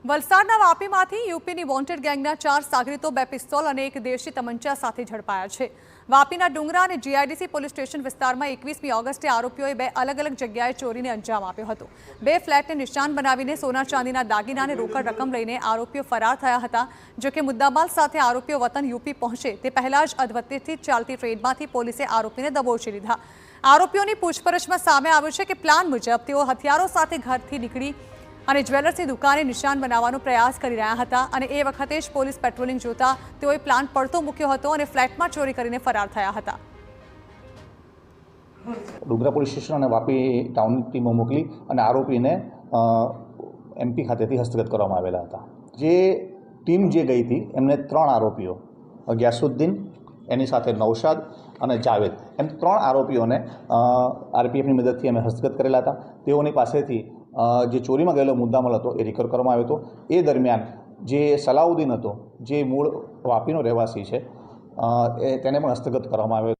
વલસાડના વાપીમાંથી યુપીની વોન્ટેડ ગેંગના 4 સાગરીતો 2 પિસ્તોલ અને 1 દેશી તમંચા સાથે ઝડપાયા છે। વાપીના ડુંગરા અને જીઆઈડીસી પોલીસ સ્ટેશન વિસ્તારમાં 21મી ઓગસ્ટે આરોપીઓએ 2 અલગ અલગ જગ્યાએ ચોરીને અંજામ આપ્યો હતો। 2 ફ્લેટને નિશાન બનાવીને સોના ચાંદીના દાગીના અને રોકડ રકમ લઈને આરોપીઓ ફરાર થયા હતા। જો કે મુદ્દામાલ સાથે આરોપીઓ વતન યુપી પહોંચે તે પહેલા જ અધવચ્ચેથી ચાલતી ટ્રેનમાંથી પોલીસે આરોપીને દબોચી લીધા। આરોપીઓની પૂછપરછમાં સામે આવ્યું છે કે પ્લાન મુજબ તેઓ હથિયારો સાથે ઘરથી નીકળી અને જ્વેલર્સની દુકાને નિશાન બનાવવાનો પ્રયાસ કરી રહ્યા હતા અને એ વખતે જ પોલીસ પેટ્રોલિંગ જોતા તેઓએ પ્લાન પડતો મૂક્યો હતો અને ફ્લેટમાં ચોરી કરીને ફરાર થયા હતા। ડુંગરા પોલીસ સ્ટેશન અને વાપી ટાઉનની ટીમો મોકલી અને આરોપીને એમપી ખાતેથી હસ્તગત કરવામાં આવેલા હતા। જે ટીમ જે ગઈ હતી એમને 3 આરોપીઓ ગ્યાસુદ્દીન, એની સાથે નૌશાદ અને જાવેદ એમ 3 આરોપીઓને આરપીએફની મદદથી અમે હસ્તગત કરેલા હતા। તેઓની પાસેથી જે ચોરીમાં ગયેલો મુદ્દામાલ હતો એ રિકવર કરવામાં આવ્યો હતો। એ દરમિયાન જે સલાઉદ્દીન હતો, જે મૂળ વાપીનો રહેવાસી છે, તેને પણ હસ્તગત કરવામાં આવ્યો।